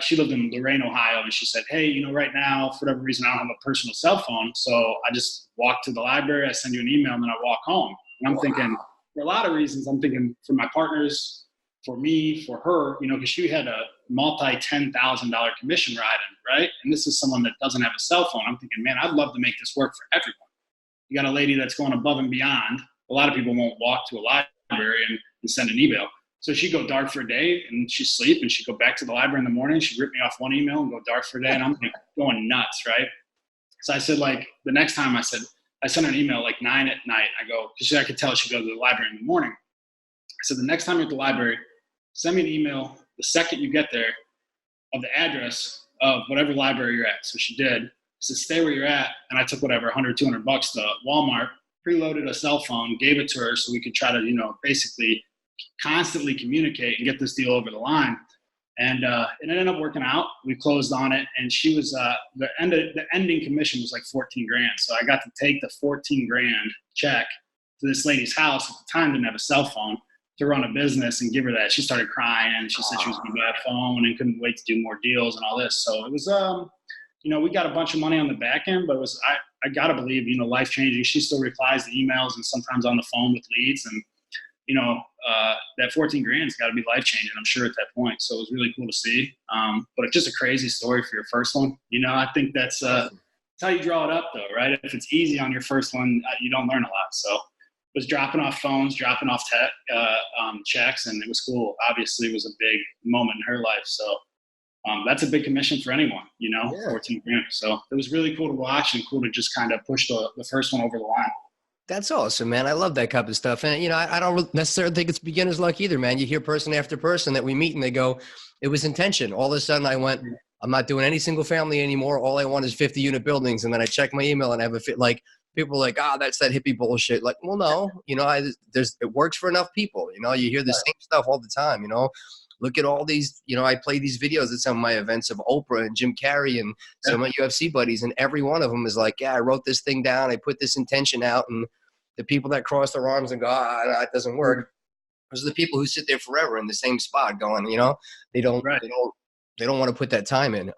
she lived in Lorain, Ohio, and she said, hey, right now, for whatever reason, I don't have a personal cell phone. So I just walk to the library, I send you an email, and then I walk home. And I'm thinking, for a lot of reasons, I'm thinking for my partners, for me, for her, because she had a multi-$10,000 commission riding, right? And this is someone that doesn't have a cell phone. I'm thinking, man, I'd love to make this work for everyone. You got a lady that's going above and beyond. A lot of people won't walk to a library and send an email. So she'd go dark for a day and she'd sleep, and she'd go back to the library in the morning. She'd rip me off one email and go dark for a day. And I'm like going nuts, right? So I said, like, the next time I sent her an email like 9 at night. I go, because I could tell she'd go to the library in the morning. I said, the next time you're at the library, send me an email the second you get there of the address of whatever library you're at. So she did. I said, stay where you're at. And I took whatever, $100, $200 to Walmart, preloaded a cell phone, gave it to her so we could try to, basically constantly communicate and get this deal over the line. And it ended up working out. We closed on it, and she was the ending commission was like $14,000. So I got to take the $14,000 check to this lady's house. At the time, didn't have a cell phone to run a business and give her that. She started crying. She said she was going to buy a phone and couldn't wait to do more deals and all this. So it was, we got a bunch of money on the back end, but it was I got to believe, life changing. She still replies to emails and sometimes on the phone with leads, and that $14,000 has got to be life changing, I'm sure, at that point. So it was really cool to see. But it's just a crazy story for your first one. I think that's how you draw it up, though, right? If it's easy on your first one, you don't learn a lot. So it was dropping off phones, dropping off checks, and it was cool. Obviously, it was a big moment in her life. So that's a big commission for anyone, yeah. $14,000. So it was really cool to watch and cool to just kind of push the first one over the line. That's awesome, man. I love that type of stuff. And, I don't necessarily think it's beginner's luck either, man. You hear person after person that we meet and they go, it was intention. All of a sudden I went, I'm not doing any single family anymore. All I want is 50-unit buildings. And then I check my email and I have a fit. Like, people are like, that's that hippie bullshit. Like, well, no, it works for enough people. You hear the same stuff all the time, Look at all these, I play these videos at some of my events of Oprah and Jim Carrey and some of my UFC buddies. And every one of them is like, I wrote this thing down. I put this intention out. And the people that cross their arms and go, it doesn't work. Those are the people who sit there forever in the same spot going, they don't want to put that time in.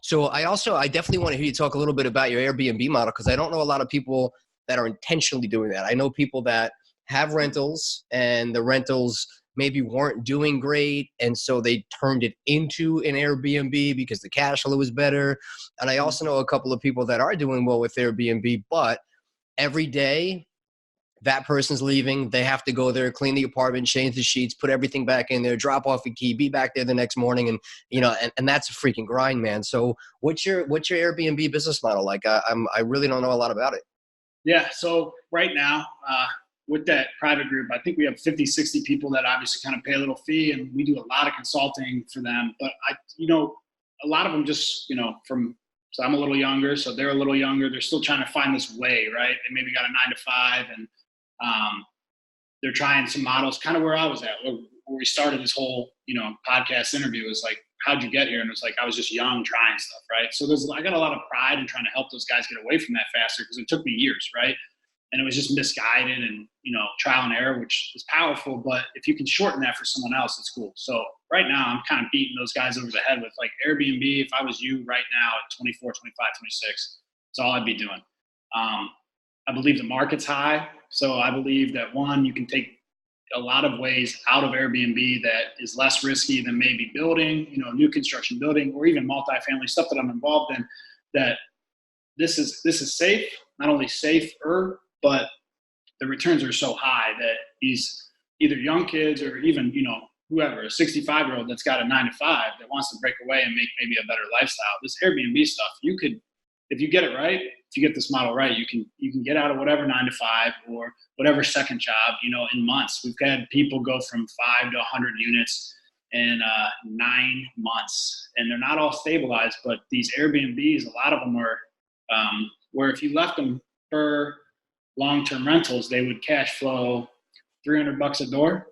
So I definitely want to hear you talk a little bit about your Airbnb model, because I don't know a lot of people that are intentionally doing that. I know people that have rentals and the rentals maybe weren't doing great, and so they turned it into an Airbnb because the cash flow was better. And I also know a couple of people that are doing well with Airbnb, but every day that person's leaving, they have to go there, clean the apartment, change the sheets, put everything back in there, drop off a key, be back there the next morning. And that's a freaking grind, man. So what's your Airbnb business model like? I really don't know a lot about it. Yeah. So right now, with that private group, I think we have 50, 60 people that obviously kind of pay a little fee, and we do a lot of consulting for them. But a lot of them just, so I'm a little younger, so they're a little younger. They're still trying to find this way, right? They maybe got a 9 to 5, and they're trying some models, kind of where I was at, where we started this whole, podcast interview. Is like, how'd you get here? And it was like, I was just young trying stuff, right? So I got a lot of pride in trying to help those guys get away from that faster, because it took me years, right? And it was just misguided and, trial and error, which is powerful. But if you can shorten that for someone else, it's cool. So right now I'm kind of beating those guys over the head with like Airbnb. If I was you right now at 24, 25, 26, that's all I'd be doing. I believe the market's high. So I believe that, one, you can take a lot of ways out of Airbnb that is less risky than maybe building, new construction building, or even multifamily stuff that I'm involved in, that this is safe, not only safer, but the returns are so high that these either young kids or even, whoever, a 65-year-old that's got a 9-to-5 that wants to break away and make maybe a better lifestyle. This Airbnb stuff, you could, if you get it right, if you get this model right, you can get out of whatever 9-to-5 or whatever second job, in months. We've had people go from 5 to 100 units in 9 months, and they're not all stabilized, but these Airbnbs, a lot of them are where if you left them for long-term rentals, they would cash flow $300 a door,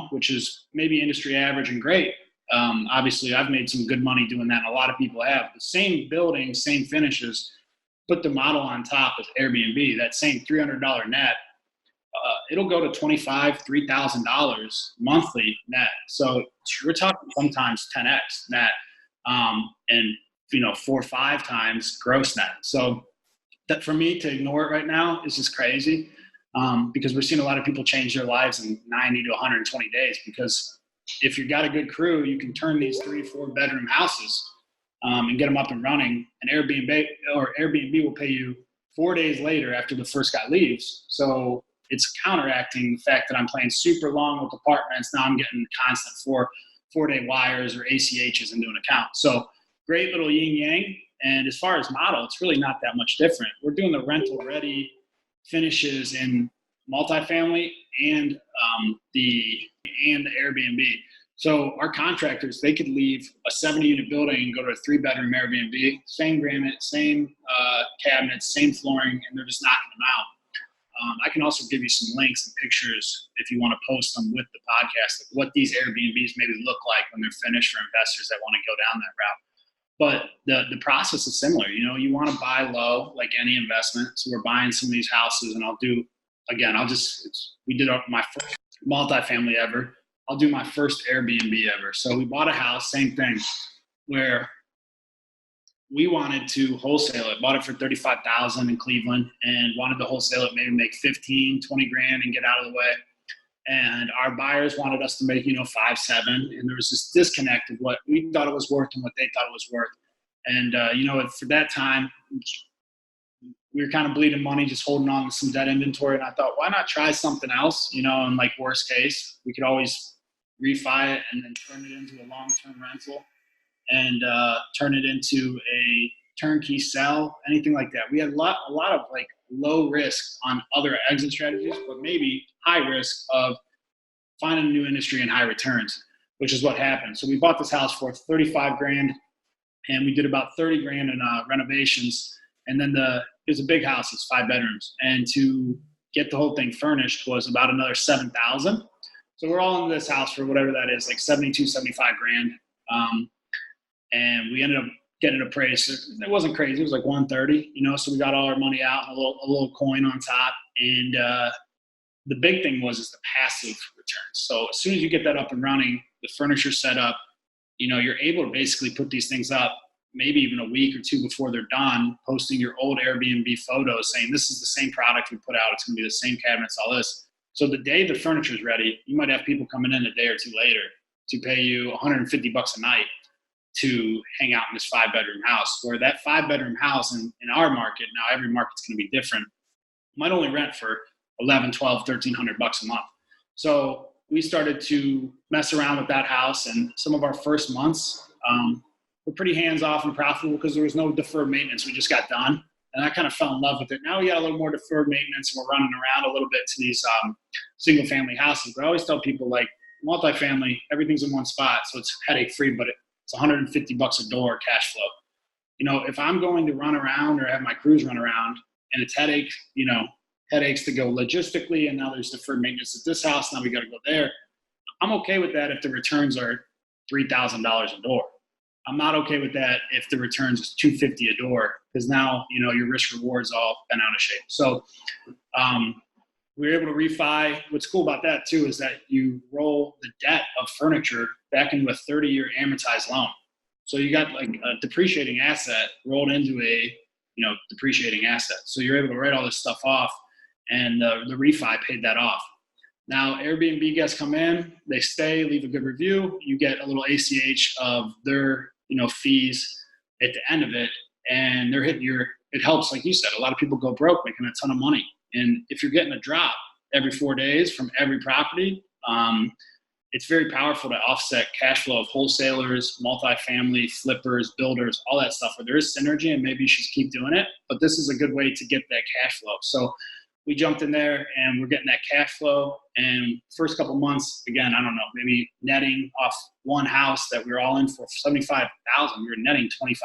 which is maybe industry average and great. Obviously, I've made some good money doing that, and a lot of people have. The same building, same finishes, put the model on top of Airbnb, that same $300 net, it'll go to $2,500, $3,000 monthly net. So we're talking sometimes 10x net, and 4 or 5 times gross net. So that, for me to ignore it right now is just crazy, because we're seeing a lot of people change their lives in 90 to 120 days. Because if you've got a good crew, you can turn these 3-4 bedroom houses and get them up and running. And Airbnb will pay you 4 days later after the first guy leaves. So it's counteracting the fact that I'm playing super long with apartments. Now I'm getting constant 4-day wires or ACHs into an account. So great little yin yang. And as far as model, it's really not that much different. We're doing the rental ready finishes in multifamily and the Airbnb. So our contractors, they could leave a 70-unit building and go to a 3-bedroom Airbnb, same granite, same cabinets, same flooring, and they're just knocking them out. I can also give you some links and pictures if you want to post them with the podcast of what these Airbnbs maybe look like when they're finished for investors that want to go down that route. But the process is similar. You want to buy low, like any investment. So we're buying some of these houses, and we did my first multifamily ever. I'll do my first Airbnb ever. So we bought a house, same thing, where we wanted to wholesale it. Bought it for $35,000 in Cleveland, and wanted to wholesale it, maybe make 15, 20 grand and get out of the way. And our buyers wanted us to make, 5, 7. And there was this disconnect of what we thought it was worth and what they thought it was worth. And, for that time, we were kind of bleeding money, just holding on to some debt inventory. And I thought, why not try something else? And like worst case, we could always refi it and then turn it into a long-term rental and turn it into a turnkey sell, anything like that. We had a lot of like low risk on other exit strategies, but maybe high risk of finding a new industry and high returns, which is what happened. So we bought this house for $35 grand, and we did about 30 grand in renovations. And then it was a big house, it's 5 bedrooms. And to get the whole thing furnished was about another $7,000. So we're all in this house for whatever that is, like 72, 75 grand. And we ended up getting appraised. It wasn't crazy. It was like 130, so we got all our money out and a little coin on top. And the big thing is the passive returns. So as soon as you get that up and running, the furniture set up, you're able to basically put these things up maybe even a week or 2 before they're done, posting your old Airbnb photos saying, this is the same product we put out. It's going to be the same cabinets, all this. So the day the furniture is ready, you might have people coming in a day or 2 later to pay you $150 a night to hang out in this 5-bedroom house, where that 5-bedroom house in our market, now every market's going to be different, might only rent for $1,100, $1,200, $1,300 a month. So we started to mess around with that house, and some of our first months were pretty hands-off and profitable because there was no deferred maintenance. We just got done, and I kind of fell in love with it. Now we got a little more deferred maintenance, and we're running around a little bit to these single-family houses. But I always tell people, like, multifamily, everything's in one spot, so it's headache-free, but it's $150 a door cash flow. If I'm going to run around or have my crews run around and it's headache, headaches to go logistically, and now there's deferred maintenance at this house. Now we got to go there. I'm okay with that if the returns are $3,000 a door. I'm not okay with that if the returns is $250 a door, because now, you know, your risk reward's all bent out of shape. So we were able to refi. What's cool about that too is that you roll the debt of furniture back into a 30-year amortized loan. So you got like a depreciating asset rolled into a, you know, depreciating asset. So you're able to write all this stuff off, and the refi paid that off. Now, Airbnb guests come in, they stay, leave a good review. You get a little ACH of their, you know, fees at the end of it, and they're hitting it helps, like you said, a lot of people go broke making a ton of money. And if you're getting a drop every 4 days from every property, it's very powerful to offset cash flow of wholesalers, multifamily, flippers, builders, all that stuff where there is synergy, and maybe you should keep doing it. But this is a good way to get that cash flow. So we jumped in there and we're getting that cash flow. And first couple months, again, I don't know, maybe netting off one house that we were all in for $75,000, we were netting $2,500,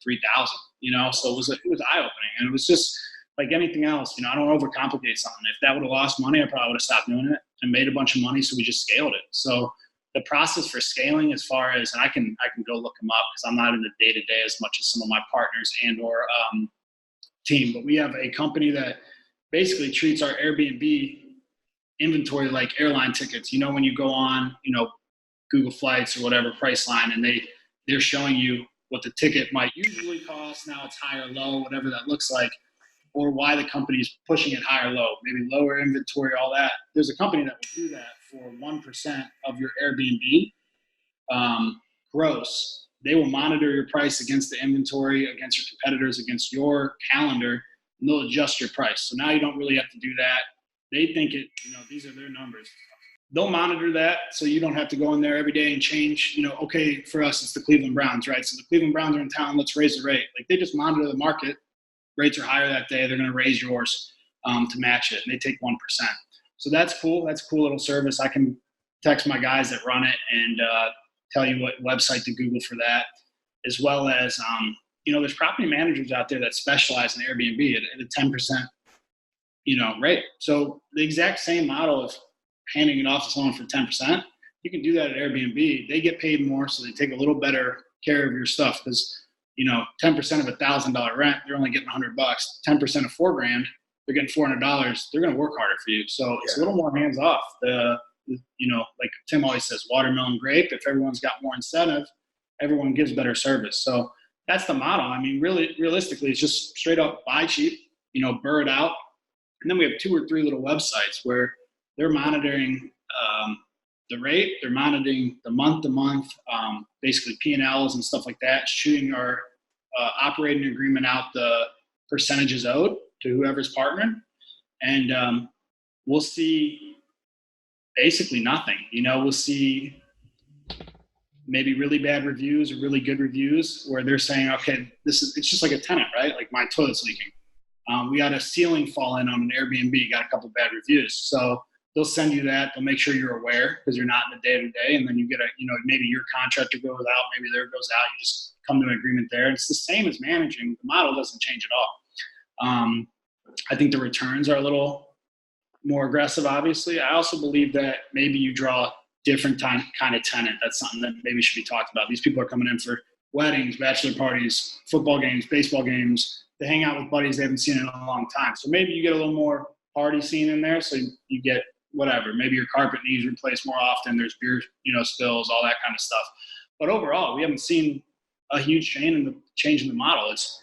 $3,000, you know? So it was eye-opening. And it was just like anything else, you know, I don't overcomplicate something. If that would have lost money, I probably would have stopped doing it and made a bunch of money. So we just scaled it. So the process for scaling, as far as, and I can go look them up because I'm not in the day-to-day as much as some of my partners and or team, but we have a company that basically treats our Airbnb inventory like airline tickets. You know, when you go on, you know, Google Flights or whatever Priceline, and they're showing you what the ticket might usually cost. Now it's high or low, whatever that looks like, or why the company is pushing it high or low, maybe lower inventory, all that. There's a company that will do that for 1% of your Airbnb gross. They will monitor your price against the inventory, against your competitors, against your calendar, and they'll adjust your price. So now you don't really have to do that. They think it, you know, these are their numbers. They'll monitor that so you don't have to go in there every day and change, you know, okay, for us, it's the Cleveland Browns, right? So the Cleveland Browns are in town, let's raise the rate. Like, they just monitor the market. Rates are higher that day, they're going to raise yours to match it, and they take 1%. So that's cool. That's a cool little service. I can text my guys that run it and tell you what website to Google for that, as well as, you know, there's property managers out there that specialize in Airbnb at a 10%, you know, rate. So the exact same model of handing it off to someone for 10%, you can do that at Airbnb. They get paid more, so they take a little better care of your stuff, because, you know, 10% of $1,000 rent, they're only getting $100. 10% of $4,000, they're getting $400. They're going to work harder for you. So it's a little more hands off. You know, like Tim always says, watermelon grape. If everyone's got more incentive, everyone gives better service. So that's the model. I mean, really, realistically, it's just straight up buy cheap, you know, burr it out. And then we have 2 or 3 little websites where they're monitoring the rate, they're monitoring the month-to-month, basically P&Ls and stuff like that, shooting our operating agreement out the percentages owed to whoever's partnering. And we'll see basically nothing. You know, we'll see maybe really bad reviews or really good reviews where they're saying, okay, it's just like a tenant, right? Like, my toilet's leaking. We got a ceiling fall in on an Airbnb, got a couple bad reviews. So they'll send you that. They'll make sure you're aware because you're not in the day-to-day. And then you get you know, maybe your contractor goes out, maybe their goes out. You just come to an agreement there. It's the same as managing. The model doesn't change at all. I think the returns are a little more aggressive, obviously. I also believe that maybe you draw a different kind of tenant. That's something that maybe should be talked about. These people are coming in for weddings, bachelor parties, football games, baseball games. They hang out with buddies they haven't seen in a long time. So maybe you get a little more party scene in there. So you get whatever. Maybe your carpet needs replaced more often. There's beer, you know, spills, all that kind of stuff. But overall, we haven't seen a huge change in the model. It's,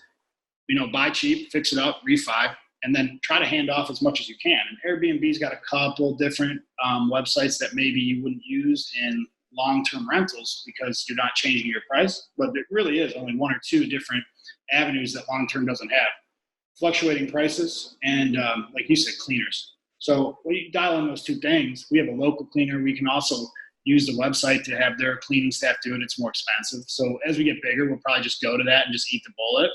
you know, buy cheap, fix it up, refi, and then try to hand off as much as you can. And Airbnb's got a couple different websites that maybe you wouldn't use in long-term rentals because you're not changing your price. But it really is only 1 or 2 different avenues that long-term doesn't have. Fluctuating prices and, like you said, cleaners. So when you dial in those 2 things, we have a local cleaner. We can also use the website to have their cleaning staff do it. It's more expensive. So as we get bigger, we'll probably just go to that and just eat the bullet.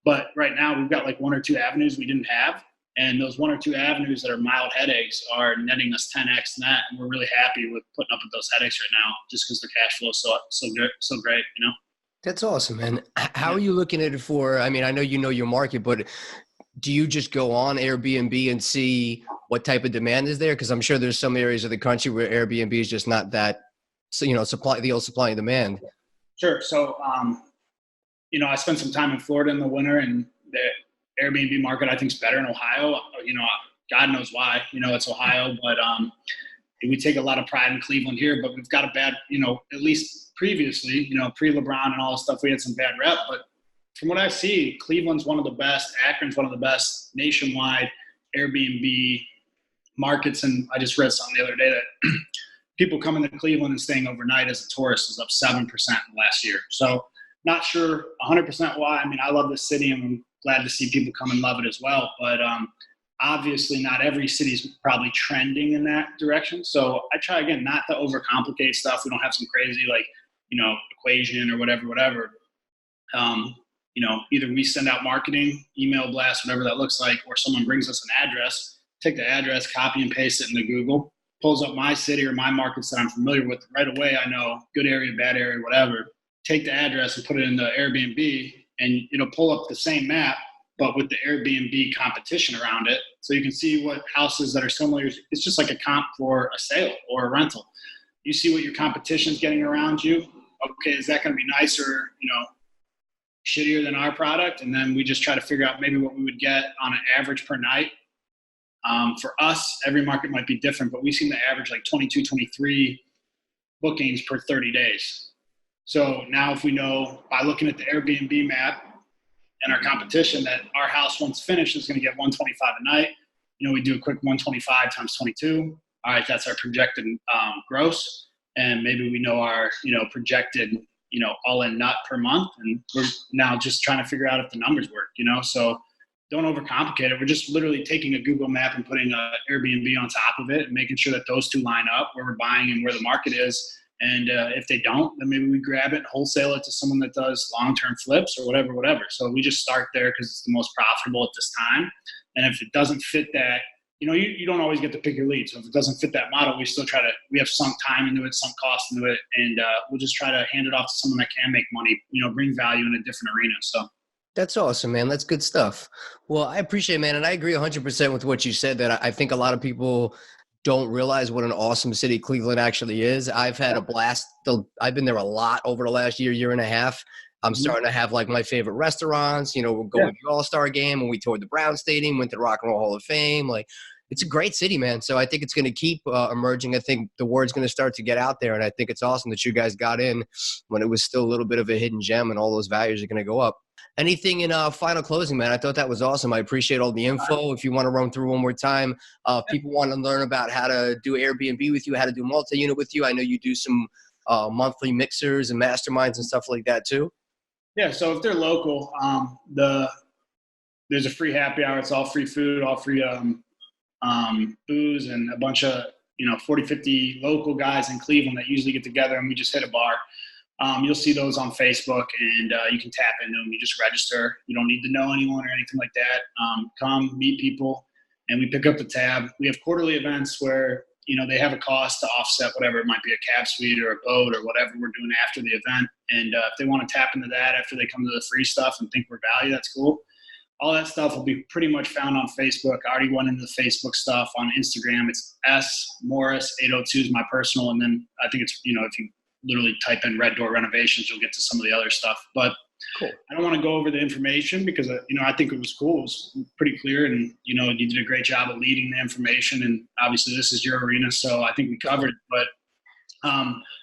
But right now we've got like 1 or 2 avenues we didn't have. And those 1 or 2 avenues that are mild headaches are netting us 10x net. And we're really happy with putting up with those headaches right now just because the cash flow is so good, so great, you know? That's awesome, man. How are you looking at it for, I mean, I know you know your market, but do you just go on Airbnb and see what type of demand is there? Because I'm sure there's some areas of the country where Airbnb is just not that, so, the old supply and demand. Sure. So, I spent some time in Florida in the winter, and the Airbnb market I think is better in Ohio. God knows why. It's Ohio, but we take a lot of pride in Cleveland here. But we've got a bad, at least previously, pre-LeBron and all this stuff, we had some bad rep. But from what I see, Cleveland's one of the best. Akron's one of the best nationwide Airbnb markets. And I just read something the other day that people coming to Cleveland and staying overnight as a tourist is up 7% last year. So not sure 100% why. I mean, I love this city, and I'm glad to see people come and love it as well. But obviously not every city's probably trending in that direction. So I try, again, not to overcomplicate stuff. We don't have some crazy, equation or whatever. Either we send out marketing, email blast, whatever that looks like, or someone brings us an address, take the address, copy and paste it into Google, pulls up my city or my markets that I'm familiar with. Right away, I know good area, bad area, whatever. Take the address and put it in the Airbnb, and it'll pull up the same map, but with the Airbnb competition around it. So you can see what houses that are similar. It's just like a comp for a sale or a rental. You see what your competition's getting around you. Okay, is that going to be nicer, shittier than our product? And then we just try to figure out maybe what we would get on an average per night. For us, every market might be different, but we seem to average like 22, 23 bookings per 30 days. So now if we know by looking at the Airbnb map and our competition that our house once finished is going to get 125 a night, we do a quick 125 times 22. All right, that's our projected gross. And maybe we know our, projected, all-in nut per month. And we're now just trying to figure out if the numbers work, So don't overcomplicate it. We're just literally taking a Google map and putting a Airbnb on top of it and making sure that those two line up where we're buying and where the market is. And if they don't, then maybe we grab it and wholesale it to someone that does long-term flips or whatever. So we just start there because it's the most profitable at this time. And if it doesn't fit that, you don't always get to pick your lead. So if it doesn't fit that model, we still we have sunk time into it, sunk cost into it, and we'll just try to hand it off to someone that can make money, bring value in a different arena. So. That's awesome, man. That's good stuff. Well, I appreciate it, man. And I agree 100% with what you said, that I think a lot of people don't realize what an awesome city Cleveland actually is. I've had a blast. I've been there a lot over the last year and a half. I'm starting to have my favorite restaurants. We'll go to the All-Star game, when we toured the Brown Stadium, went to the Rock and Roll Hall of Fame. It's a great city, man. So I think it's going to keep emerging. I think the word's going to start to get out there. And I think it's awesome that you guys got in when it was still a little bit of a hidden gem, and all those values are going to go up. Anything in final closing, man? I thought that was awesome. I appreciate all the info. If you want to run through one more time, people want to learn about how to do Airbnb with you, how to do multi-unit with you. I know you do some monthly mixers and masterminds and stuff like that too. Yeah, so if they're local, there's a free happy hour. It's all free food, all free booze, and a bunch of 40, 50 local guys in Cleveland that usually get together, and we just hit a bar. You'll see those on Facebook, and you can tap into them. You just register. You don't need to know anyone or anything like that. Come, meet people, and we pick up the tab. We have quarterly events where, they have a cost to offset whatever. It might be a cab suite or a boat or whatever we're doing after the event. And if they want to tap into that after they come to the free stuff and think we're value, that's cool. All that stuff will be pretty much found on Facebook. I already went into the Facebook stuff. On Instagram, it's S Morris 802 is my personal. And then I think it's, if you literally type in Red Door Renovations, you'll get to some of the other stuff. But cool. I don't want to go over the information because, I think it was cool. It was pretty clear, and, you did a great job of leading the information. And obviously this is your arena, so I think we covered it. But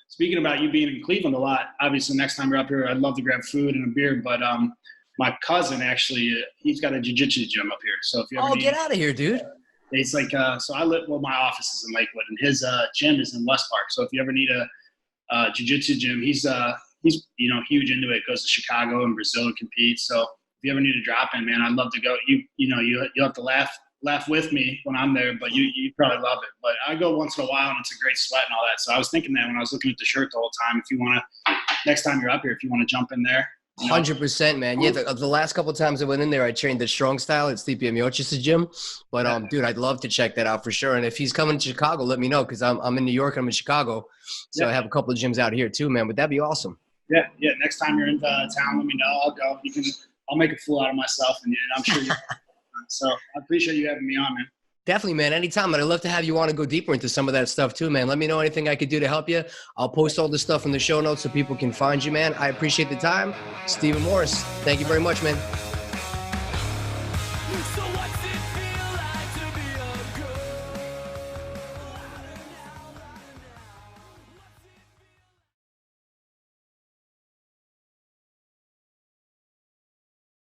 speaking about you being in Cleveland a lot, obviously next time you're up here, I'd love to grab food and a beer. But my cousin actually, he's got a jiu-jitsu gym up here. So if you ever get out of here, dude. It's so my office is in Lakewood, and his gym is in West Park. So if you ever need a jiu-jitsu gym, he's huge into it. Goes to Chicago and Brazil to compete. So if you ever need to drop in, man, I'd love to go. You'll have to laugh with me when I'm there, but you probably love it. But I go once in a while, and it's a great sweat and all that. So I was thinking that when I was looking at the shirt the whole time. If you want to, next time you're up here, if you want to jump in there. 100%, man. Yeah, the last couple of times I went in there, I trained the strong style at Stipe Miocic's gym. But dude, I'd love to check that out for sure. And if he's coming to Chicago, let me know, because I'm in New York. I'm in Chicago, so I have a couple of gyms out here too, man. Would that be awesome? Yeah. Next time you're in town, let me know. I'll go. I'll make a fool out of myself, and I'm sure you. So I appreciate you having me on, man. Definitely, man. Anytime. I'd love to have you on to go deeper into some of that stuff too, man. Let me know anything I could do to help you. I'll post all this stuff in the show notes so people can find you, man. I appreciate the time. Stephen Morris, thank you very much, man.